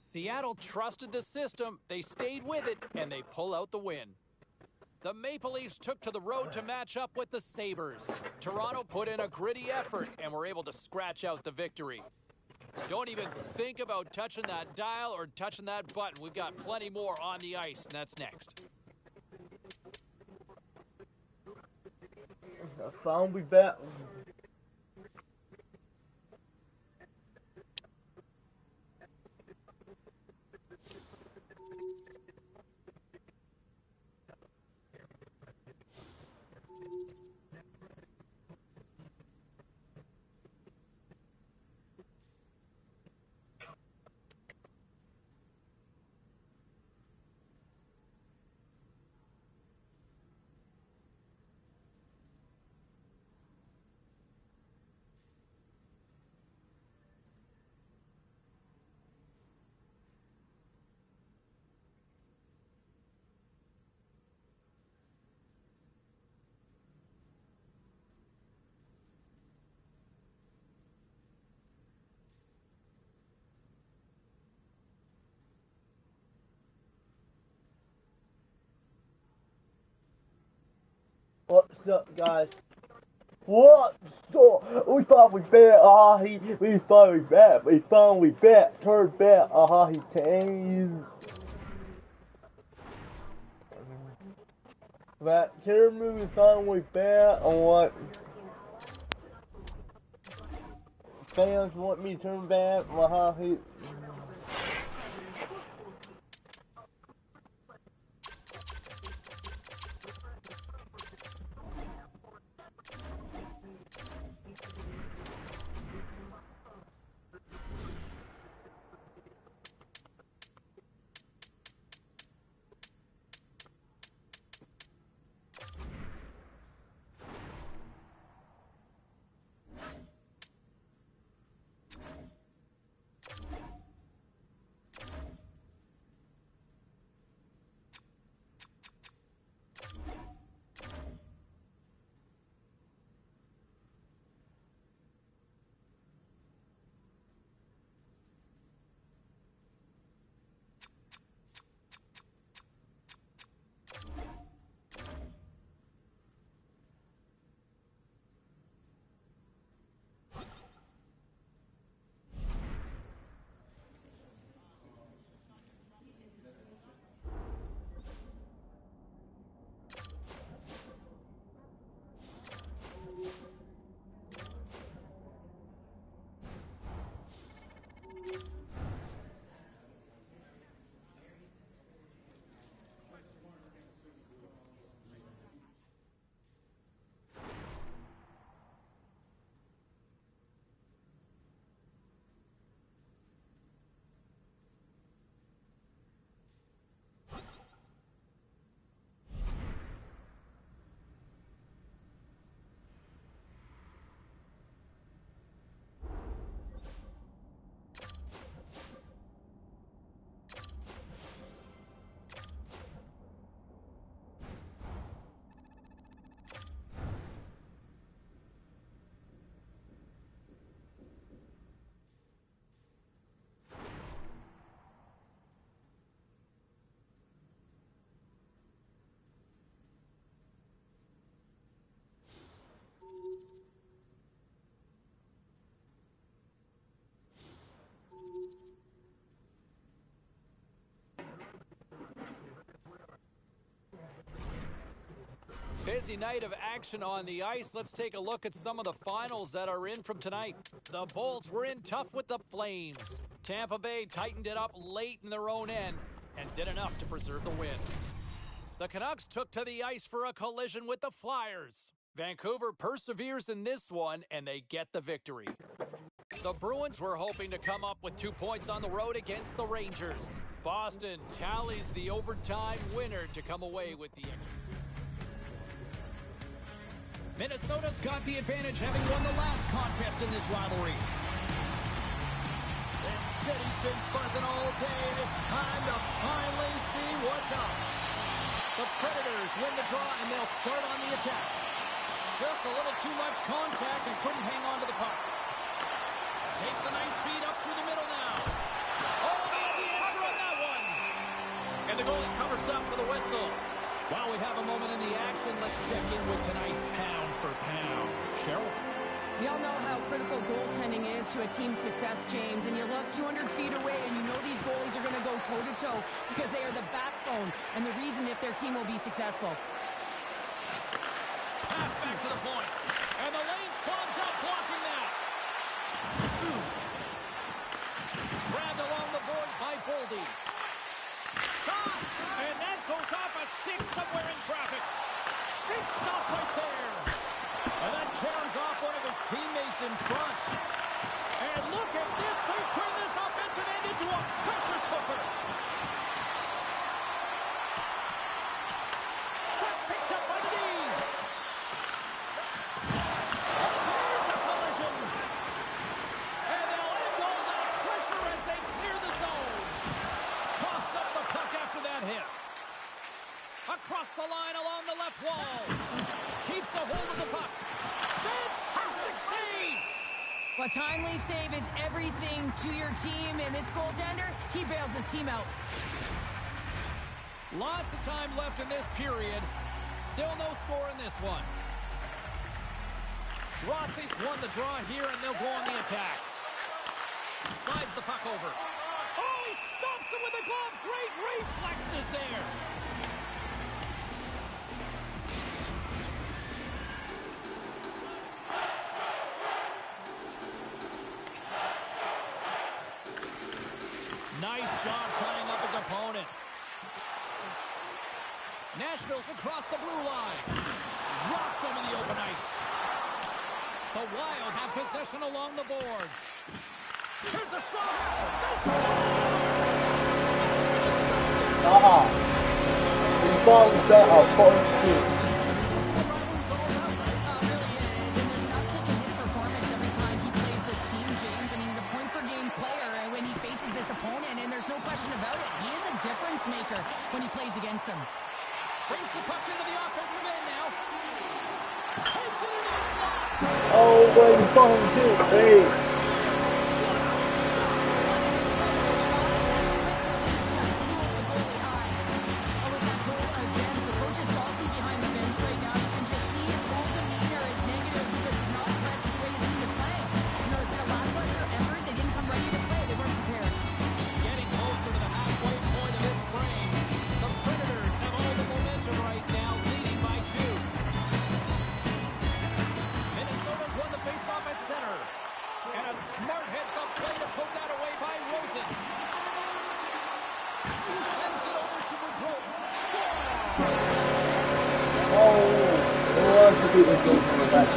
Seattle trusted the system, they stayed with it, and they pull out the win. The Maple Leafs took to the road to match up with the Sabres. Toronto put in a gritty effort and were able to scratch out the victory. Don't even think about touching that dial or touching that button. We've got plenty more on the ice, and that's next. I found we bet. What's up, guys? What's up? We thought we bet. We thought we bet. We found we bet. Turn bet. He changed. But can we found we bet on what fans want me to turn back? He. Busy night of action on the ice. Let's take a look at some of the finals that are in from tonight. The Bolts were in tough with the Flames. Tampa Bay tightened it up late in their own end and did enough to preserve the win. The Canucks took to the ice for a collision with the Flyers. Vancouver perseveres in this one and they get the victory. The Bruins were hoping to come up with 2 points on the road against the Rangers. Boston tallies the overtime winner to come away with the extra. Minnesota's got the advantage, having won the last contest in this rivalry. This city's been buzzing all day, and it's time to finally see what's up. The Predators win the draw, and they'll start on the attack. Just a little too much contact and couldn't hang on to the puck. Takes a nice feed up through the middle now. Oh, man, the the goalie covers up for the whistle. While we have a moment in the action, let's check in with tonight's pound for pound. Cheryl? We all know how critical goaltending is to a team's success, James, and you look 200 feet away and you know these goalies are going to go toe-to-toe because they are the backbone and the reason if their team will be successful. Pass back to the point, and the lane's clogged up, blocking that. Grabbed along the boards by Boldy. Stop! And that goes off a stick somewhere in traffic. Big stop right there. And that carries off one of his teammates in front. And look at this. They've turned this offensive end into a pressure cooker. That's picked up by the D. And there's a collision. And they'll end all that pressure as they clear the zone. Toss up the puck after that hit. Across the line along the left wall. Keeps a hold of the puck. Fantastic save! A timely save is everything to your team, and this goaltender, he bails his team out. Lots of time left in this period. Still no score in this one. Rossi's won the draw here, and they'll go on the attack. Slides the puck over. Oh, he stops him with a glove. Great reflexes there. Nice job tying up his opponent. Nashville's across the blue line. Dropped him in the open ice. The Wild have possession along the boards. Here's a shot. They score! We found that our point. Maker when he plays against them. Brings the puck into the offensive end now. Takes it into the slot. Oh, when we found it, hey. With that goal again, the coach is salty behind the bench right now. You can just see his goal demeanor is negative because he's not impressed with the way his team is playing. You know, it's been a lackluster effort. They didn't come ready to play. They weren't prepared. Getting closer to the halfway point of this frame. The Predators have all the momentum right now, leading by 2. Minnesota's won the faceoff at center. And a smart heads-up play to poke that away by Rosen. Sends it over to Boudreau. Scores! Oh, that's a good goal for that.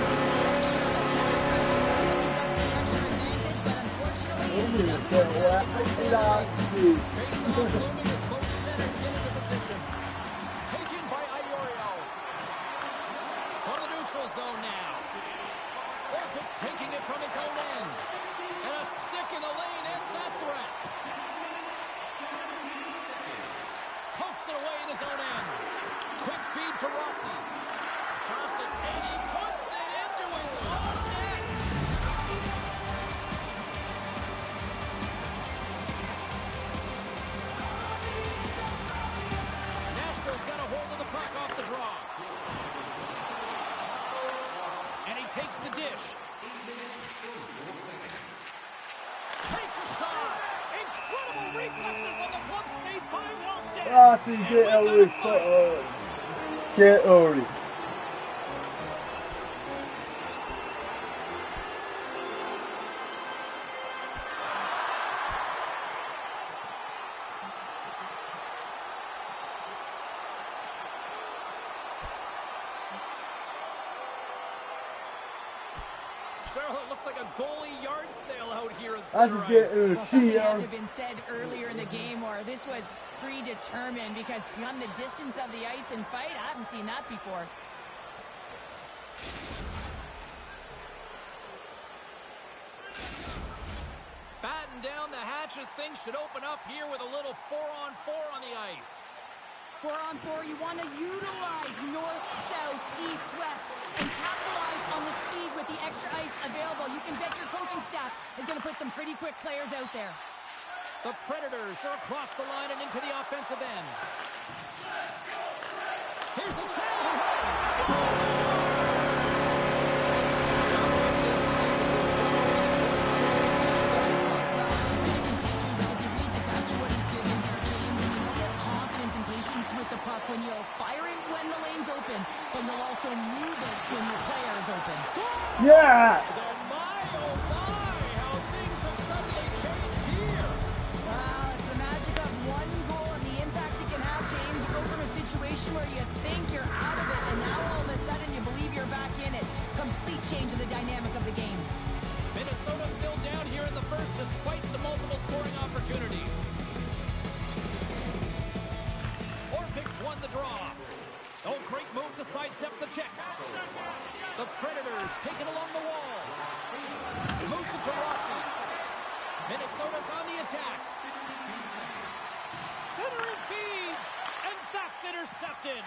Face-off looming as both centers get into position. Taken by Iorio. On the neutral zone now. Orpik's taking it from his own end. And a stick in the lane ends that threat. Pokes it away in his own end. Quick feed to Rossi. Johnson, and he puts it into his own net. Nashville's got a hold of the puck off the draw. And he takes the dish. Takes a shot. Incredible reflexes on the glove save by Wallstead. Rossi, get over. Get over. Charlotte looks like a goalie yard sale out here in I center can get ice. Well, something had to have been said earlier in the game, or this was predetermined, because to come the distance of the ice and fight, I haven't seen that before. Batten down the hatches. Things should open up here with a little 4-on-4 on the ice. 4-on-4, you want to utilize north, south, east, west, and capitalize on the speed with the extra ice available. You can bet your coaching staff is going to put some pretty quick players out there. The Predators are across the line and into the offensive end. Here's a chance. With the puck when you'll fire it when the lane's open, but you'll also move it when your player is open. Yes! And my, oh my, how things have suddenly changed here. Wow, it's the magic of one goal and the impact it can have, James. You go from a situation where you think you're out of it, and now all of a sudden you believe you're back in it. Complete change of the dynamic of the game. Minnesota still down here in the first despite the multiple scoring opportunities. Won the draw. Oh, great move to sidestep the check. The Predators taken along the wall. Moves it to Rossi. Minnesota's on the attack. Centering feed. And that's intercepted.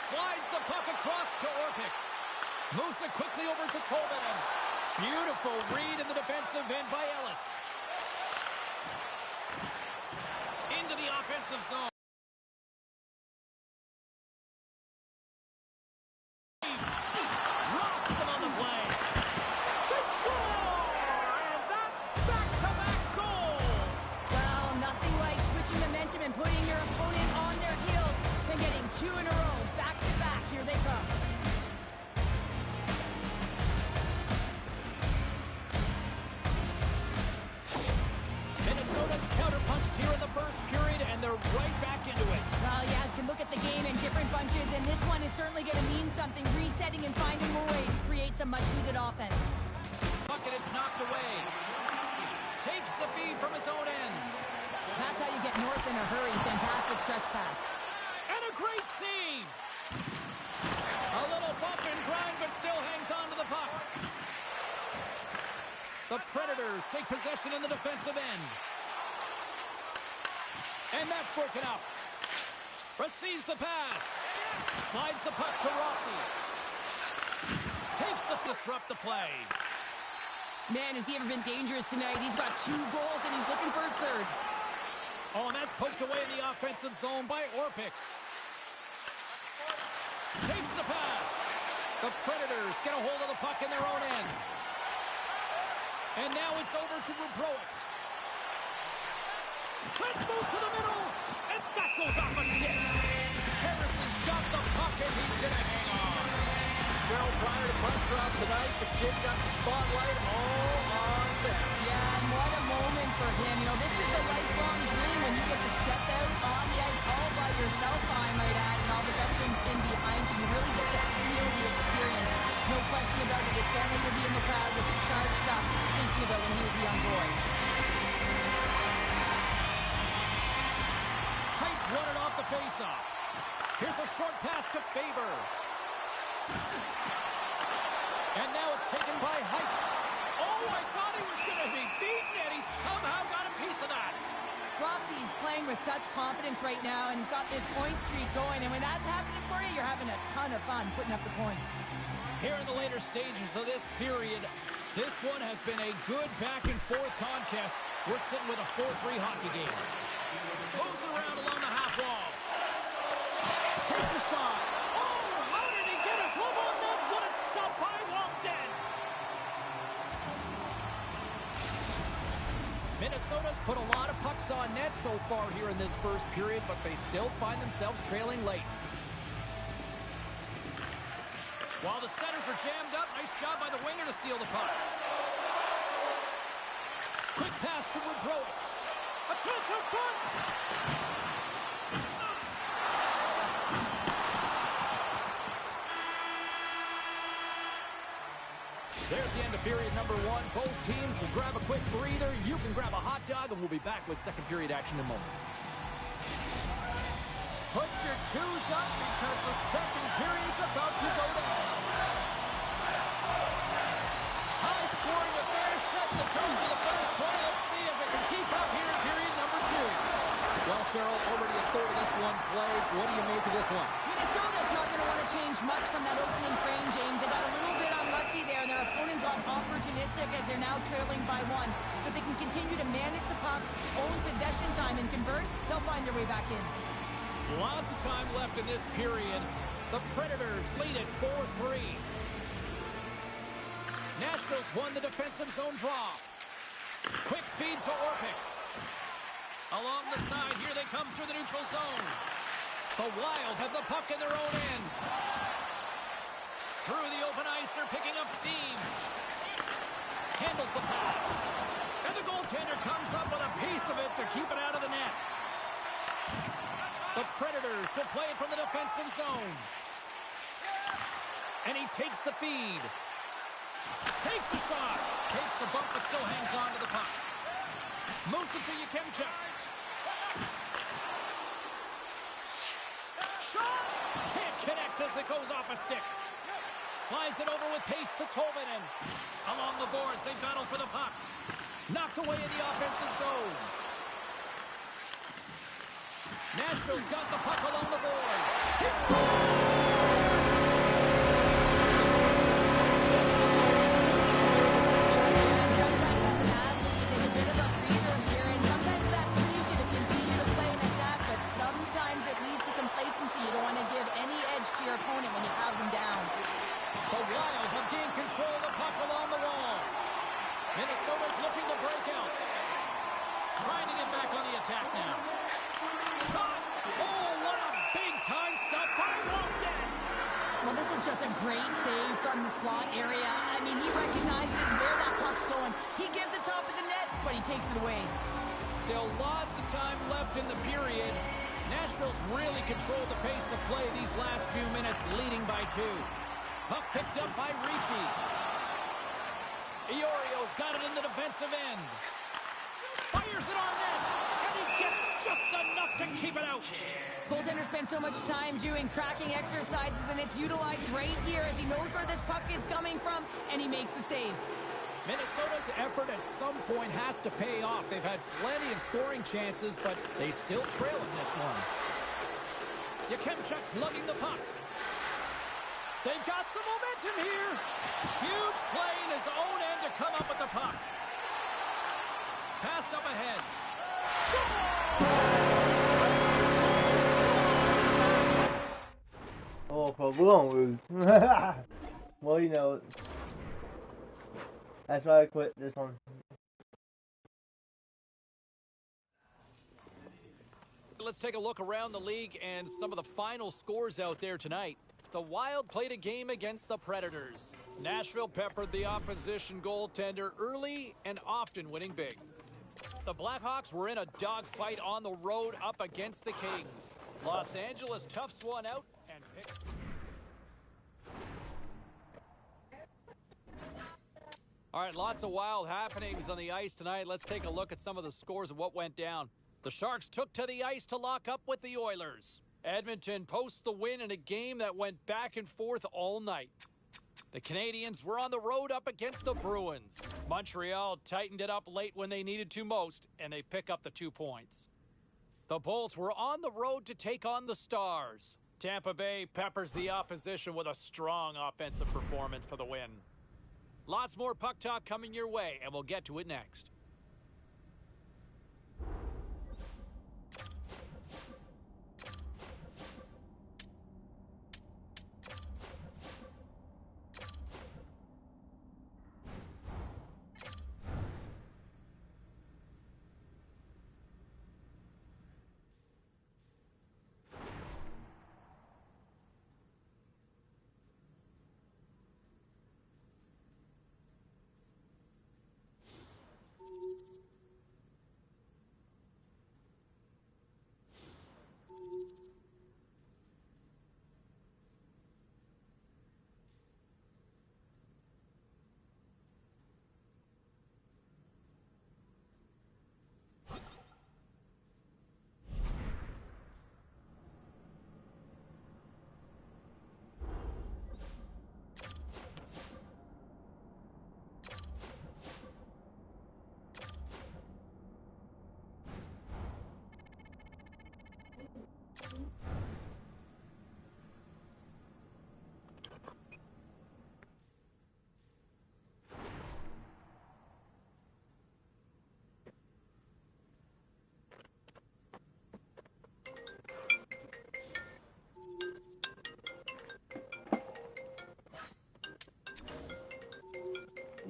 Slides the puck across to Orpik. Moves it quickly over to Tolvanen. Beautiful read in the defensive end by Ellis. Into the offensive zone. And putting your opponent on their heels and getting two in a row, back to back. Here they come. Minnesota's counterpunched here in the first period, and they're right back into it. Well, yeah, you can look at the game in different bunches, and this one is certainly going to mean something, resetting and finding a way to create some much-needed offense. Puck and it's knocked away. Takes the feed from his own end. That's how you get north in a hurry. Fantastic stretch pass. And a great save. A little bump and grind, but still hangs on to the puck. The Predators take possession in the defensive end. And that's broken up. Receives the pass. Slides the puck to Rossi. Takes the disrupt the play. Man, has he ever been dangerous tonight? He's got 2 goals, and he's looking for his third. Oh, and that's poked away in the offensive zone by Orpik. Takes the pass. The Predators get a hold of the puck in their own end. And now it's over to Rubrowick. Let's move to the middle. And that goes off a stick. Harrison's got the puck, and he's going to hang on. Cheryl, prior to puck drop tonight, the kid got the spotlight all on them. Yeah, and what a moment for him. You know, this is the lifelong dream when you get to step out on the ice all by yourself, I might add, and all the veterans in behind you. You really get to feel the experience. No question about it. His family will be in the crowd with charged up, thinking about when he was a young boy. Heit's won it off the faceoff. Here's a short pass to Faber. And now it's taken by Heit. Oh, I thought he was going to be beaten, and he somehow got a piece of that. Rossi's playing with such confidence right now, and he's got this point streak going, and when that's happening for you, you're having a ton of fun putting up the points. Here in the later stages of this period, this one has been a good back-and-forth contest. We're sitting with a 4-3 hockey game. Moves around along the half wall. Takes a shot. Oh, how did he get a glove on that? What a stop by Wallstead. Minnesota's put a lot of pucks on net so far here in this first period, but they still find themselves trailing late. While the centers are jammed up, nice job by the winger to steal the puck. Quick pass to Rubrowick. A chance out front. There's the end of period number 1. Both teams will grab a quick breather. You can grab a hot dog, and we'll be back with second period action in moments. Put your twos up because the second period's about to go down. High scoring affair setting the tone for the first 20. Let's see if it can keep up here in period number 2. Well, Cheryl, over to you third of this one played. What do you make of this one? Minnesota's not going to want to change much from that opening frame, James. They got a little bit unlucky there, and their opponent got opportunistic as they're now trailing by 1. If they can continue to manage the puck, own possession time, and convert, they'll find their way back in. Lots of time left in this period. The Predators lead it 4-3. Nashville's won the defensive zone draw. Quick feed to Orpik. Along the side, here they come through the neutral zone. The Wild have the puck in their own end. Through the open ice, they're picking up steam. Handles the pass. And the goaltender comes up with a piece of it to keep it out of the net. The Predators will play it from the defensive zone. And he takes the feed. Takes a shot. Takes a bump, but still hangs on to the puck. Moves it to Yakemchuk. Shot! Can't connect as it goes off a stick. Slides it over with pace to Tolvanen. Along the boards, they battle for the puck. Knocked away in the offensive zone. Nashville's got the puck along the boards. He scores! Sometimes as an athlete, you take a bit of a breather here, and sometimes that frees you to continue to play and attack, but sometimes it leads to complacency. You don't want to give any edge to your opponent when you have them down. The Wild have gained control of the puck along the wall. Minnesota's looking to break out. Trying to get back on the attack now. Shot! Oh, what a big-time stop by Wallstedt! Well, this is just a great save from the slot area. I mean, he recognizes where that puck's going. He gives the top of the net, but he takes it away. Still lots of time left in the period. Nashville's really controlled the pace of play these last few minutes, leading by 2. Puck picked up by Ricci. Iorio's got it in the defensive end. Fires it on net, and he gets just enough to keep it out. Goaltender spends so much time doing cracking exercises, and it's utilized right here as he knows where this puck is coming from, and he makes the save. Minnesota's effort at some point has to pay off. They've had plenty of scoring chances, but they still trail in this one. Yakemchuk's lugging the puck. They've got some momentum here. Huge play in his own end to come up with the puck. Passed up ahead. Oh, problem. Well, you know, that's why I quit this one. Let's take a look around the league and some of the final scores out there tonight. The Wild played a game against the Predators. Nashville peppered the opposition goaltender early and often winning big. The Blackhawks were in a dogfight on the road up against the Kings. Los Angeles toughs one out and picked. All right, lots of Wild happenings on the ice tonight. Let's take a look at some of the scores of what went down. The Sharks took to the ice to lock up with the Oilers. Edmonton posts the win in a game that went back and forth all night. The Canadiens were on the road up against the Bruins. Montreal tightened it up late when they needed to most, and they pick up the 2 points. The Bolts were on the road to take on the Stars. Tampa Bay peppers the opposition with a strong offensive performance for the win. Lots more puck talk coming your way, and we'll get to it next.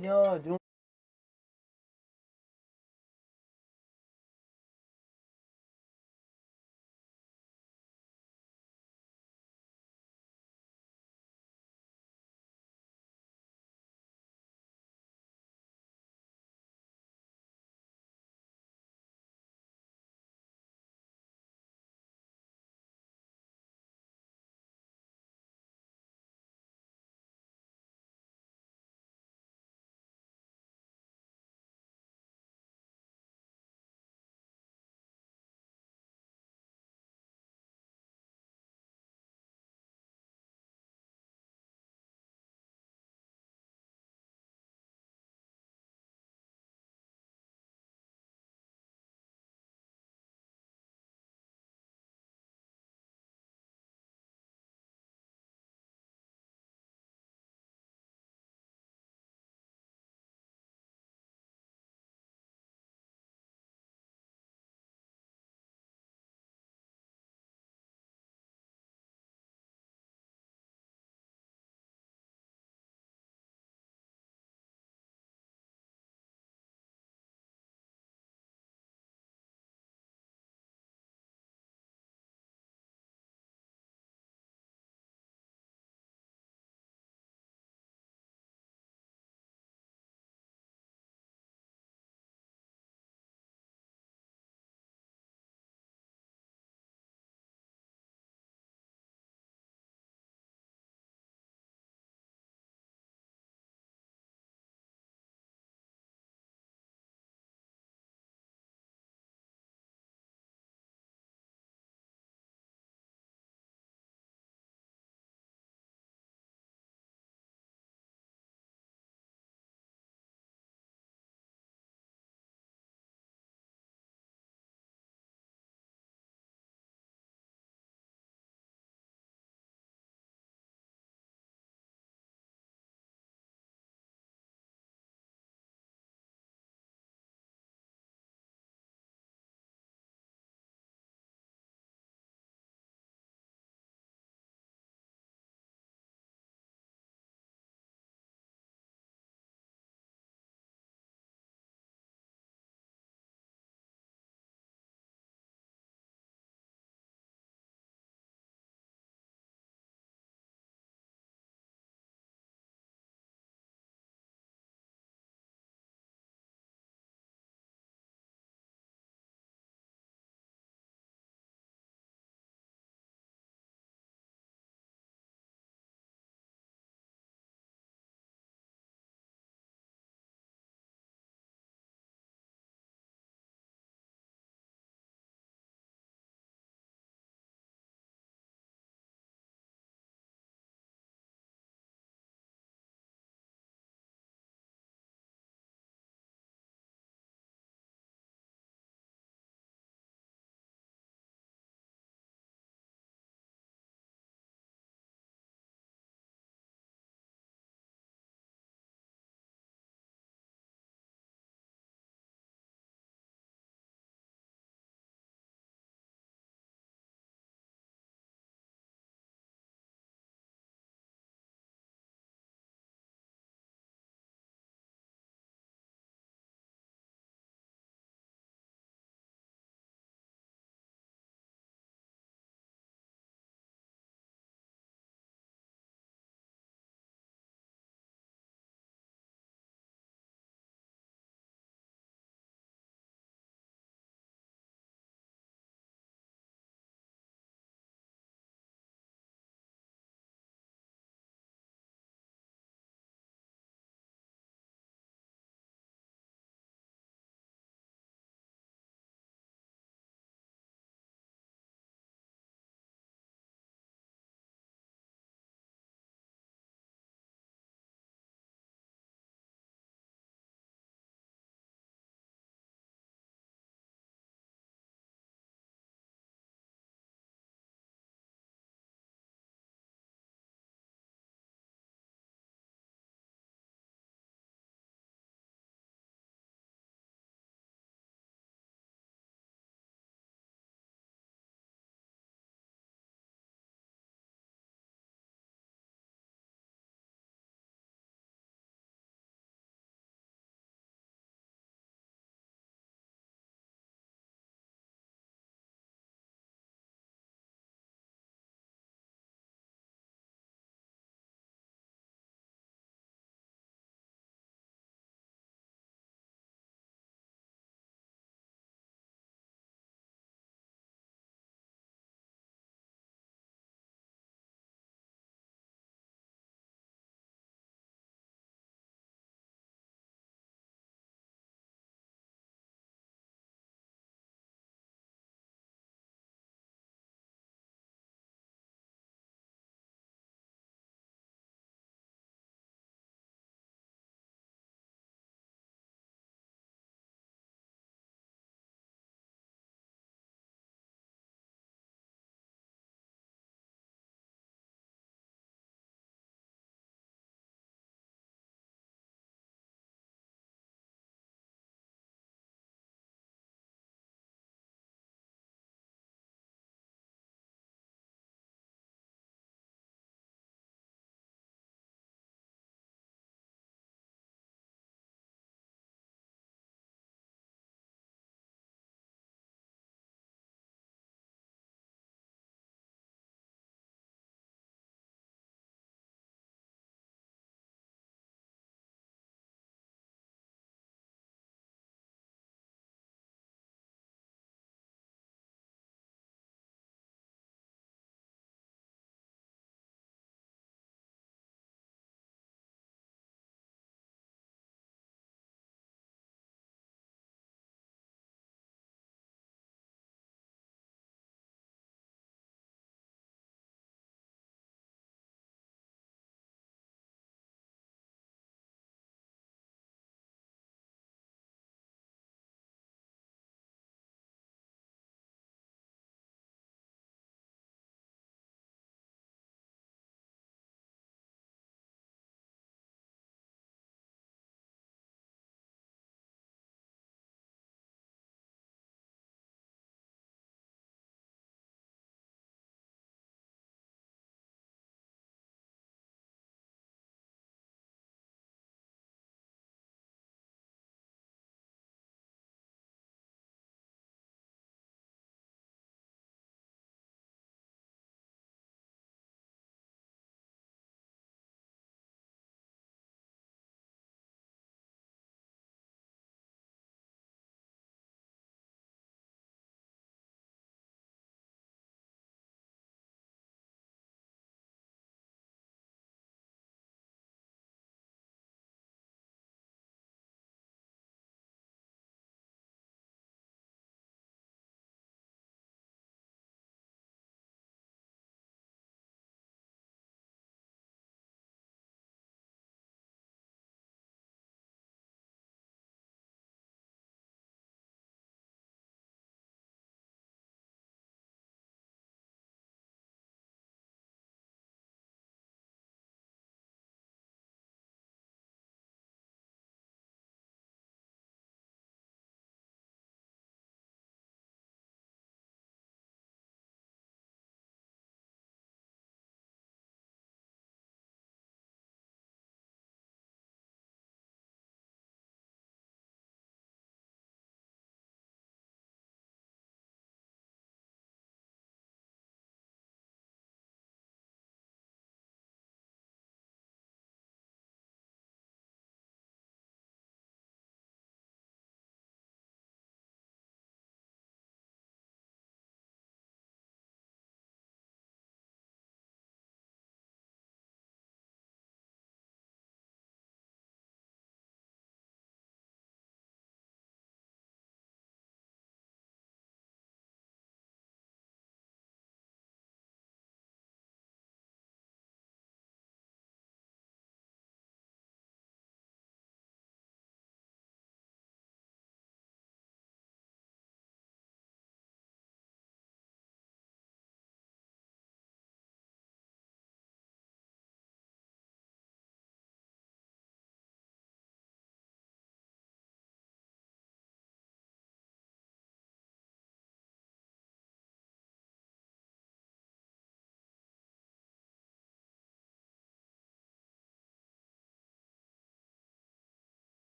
Yeah, doing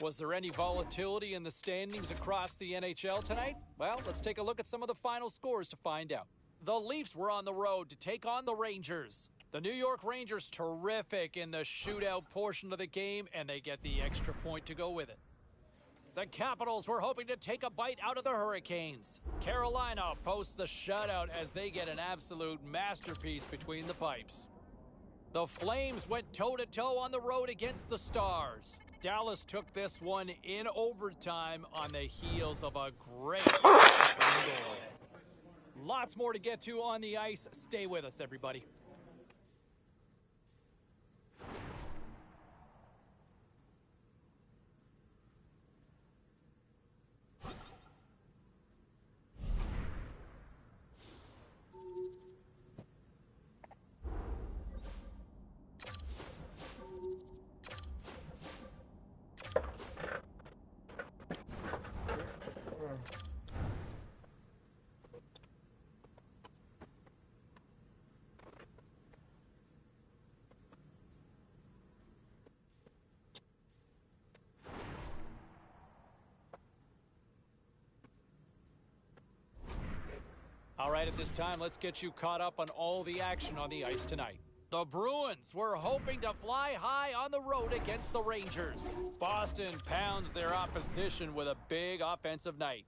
Was there any volatility in the standings across the NHL tonight? Well, let's take a look at some of the final scores to find out. The Leafs were on the road to take on the Rangers. The New York Rangers terrific in the shootout portion of the game, and they get the extra point to go with it. The Capitals were hoping to take a bite out of the Hurricanes. Carolina posts a shutout as they get an absolute masterpiece between the pipes. The Flames went toe-to-toe on the road against the Stars. Dallas took this one in overtime on the heels of a great goal. Lots more to get to on the ice. Stay with us, everybody. All right, at this time, let's get you caught up on all the action on the ice tonight. The Bruins were hoping to fly high on the road against the Rangers. Boston pounds their opposition with a big offensive night.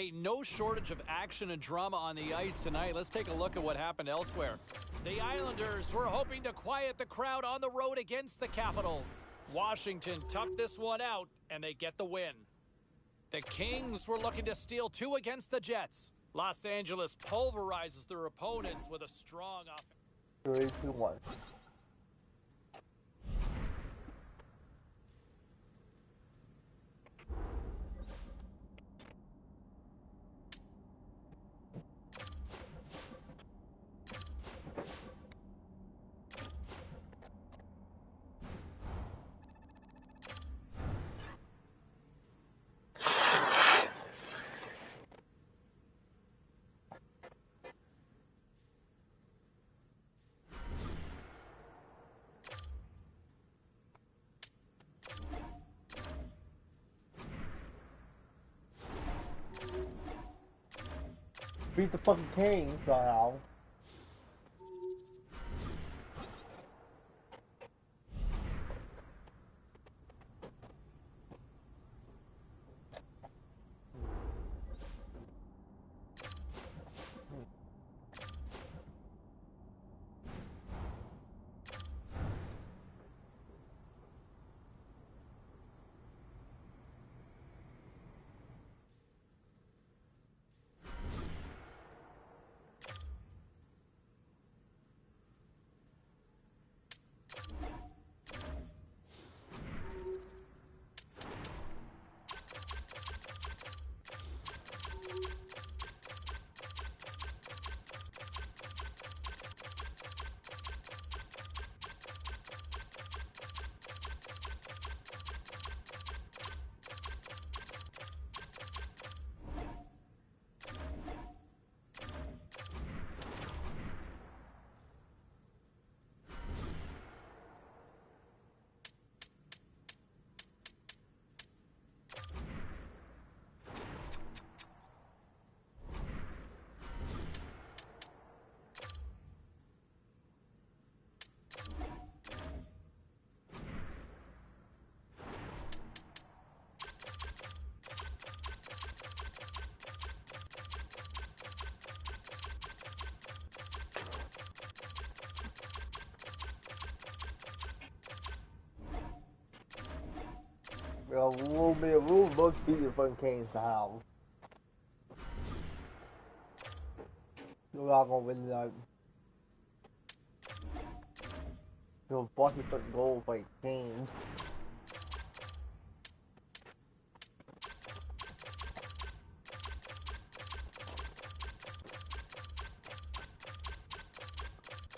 Hey, no shortage of action and drama on the ice tonight. Let's take a look at what happened elsewhere. The Islanders were hoping to quiet the crowd on the road against the Capitals. Washington toughed this one out, and they get the win. The Kings were looking to steal two against the Jets. Los Angeles pulverizes their opponents with a strong offense. 3, 2, 1. Beat the fucking Kings somehow. We'll both beat the fucking Kings somehow. We're not gonna win that. We'll fuck the fucking goal by Kings.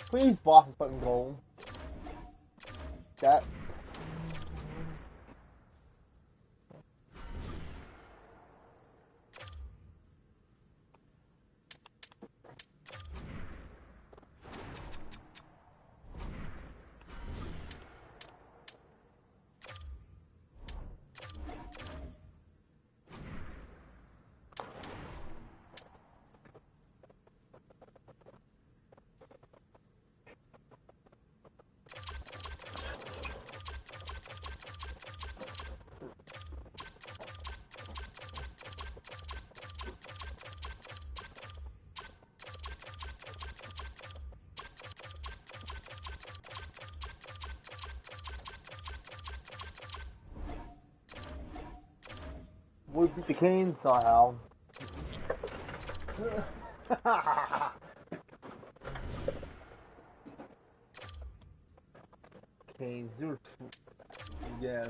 Please boss the fucking goal. That. We'll beat the Canes somehow. Canes, you're again.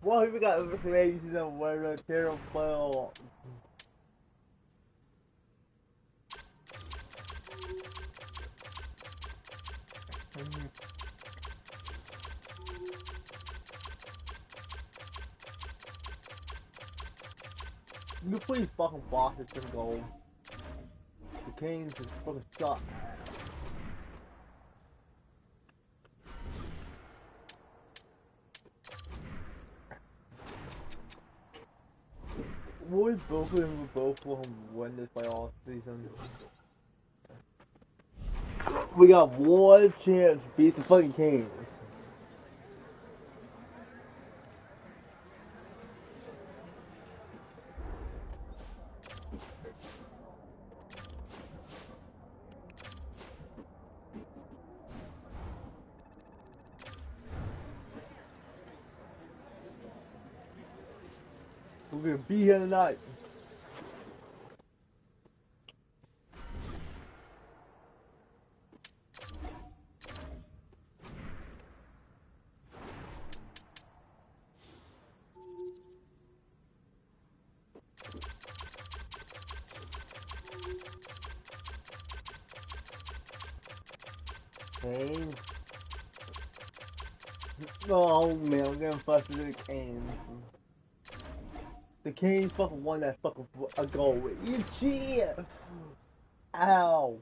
Well, we got crazy and we're a terrible. You please fucking boss it to the goal. The Canes is fucking shot. We both of them will win this playoff season. We got one chance to beat the fucking Canes. We're gonna be here tonight. Canes. Oh man, I'm getting frustrated with the Canes. The Canes fucking won that fucking a goal. You shit! Ow!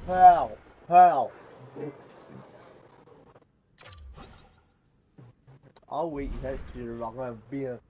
How? How? I'll wait next year. I'm gonna be a.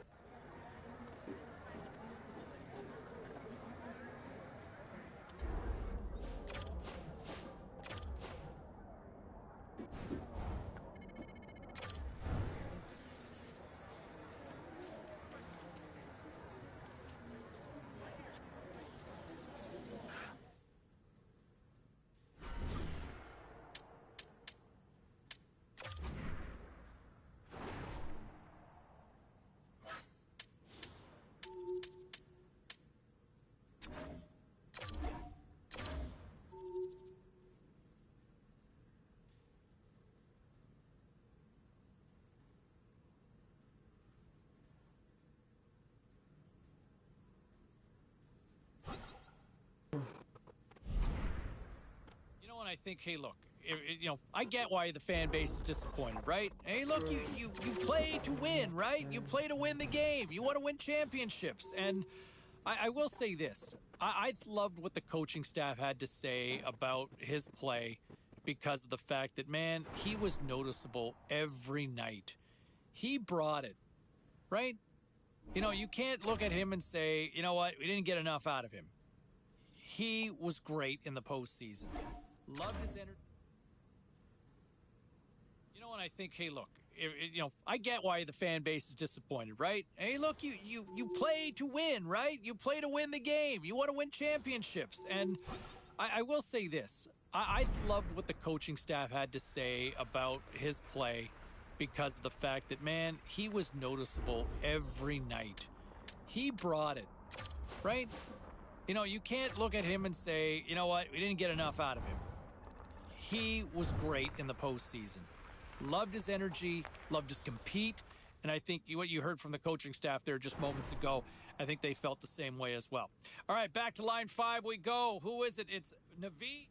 I think, hey, look, I get why the fan base is disappointed, right? Hey, look, you play to win, right? You play to win the game. You want to win championships. And I will say this. I loved what the coaching staff had to say about his play because of the fact that, man, he was noticeable every night. He brought it, right? You can't look at him and say, you know what, we didn't get enough out of him. He was great in the postseason. Loved his energy. And I think, hey, look, I get why the fan base is disappointed, right? Hey, look, you play to win, right? You play to win the game. You want to win championships. And I will say this. I loved what the coaching staff had to say about his play because of the fact that, man, he was noticeable every night. He brought it, right? You can't look at him and say, you know what, we didn't get enough out of him. He was great in the postseason. Loved his energy, loved his compete, and I think what you heard from the coaching staff there just moments ago, I think they felt the same way as well. All right, back to line 5 we go. Who is it? It's Navi.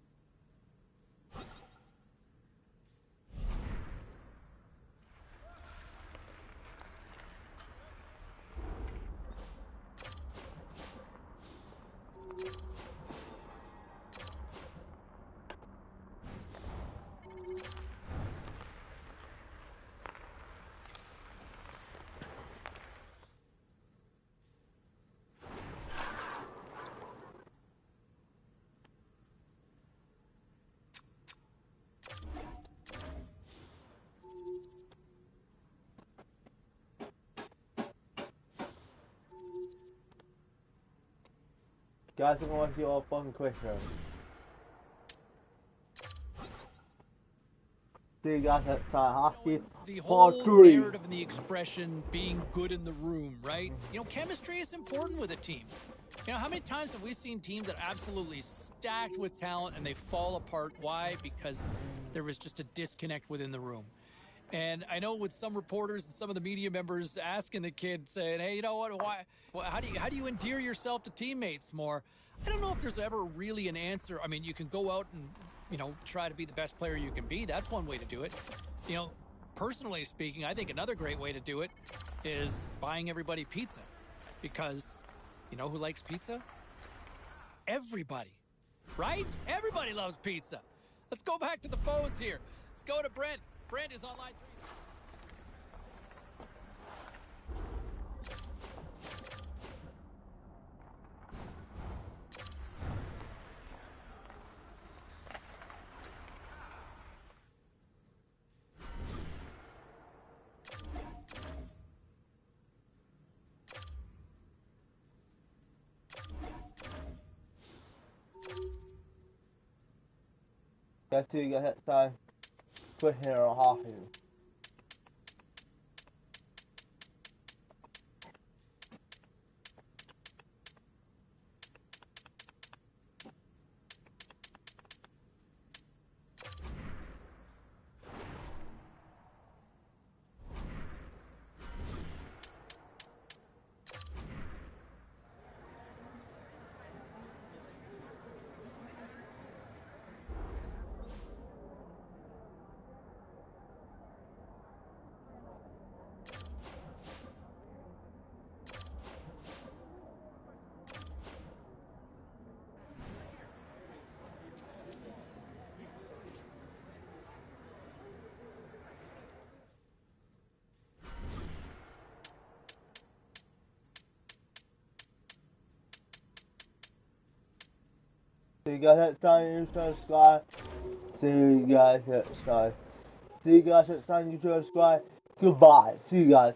Guys, I'm gonna see all fucking questions. See you guys next time. Hockey The Part whole 3. narrative and the expression being good in the room, right? Chemistry is important with a team. How many times have we seen teams that are absolutely stacked with talent and they fall apart? Why? Because there was just a disconnect within the room. And I know with some reporters and some of the media members asking the kid, saying, hey, you know what, how do you endear yourself to teammates more? I don't know if there's ever really an answer. I mean, you can go out and, try to be the best player you can be. That's one way to do it. Personally speaking, I think another great way to do it is buying everybody pizza. Because, who likes pizza? Everybody, right? Everybody loves pizza. Let's go back to the phones here. Let's go to Brent. Brent is on line 3. Guys, see you guys next time. Put here on hockey. See you guys next time. You subscribe. See you guys next time. See you guys next time. You subscribe. Goodbye. See you guys.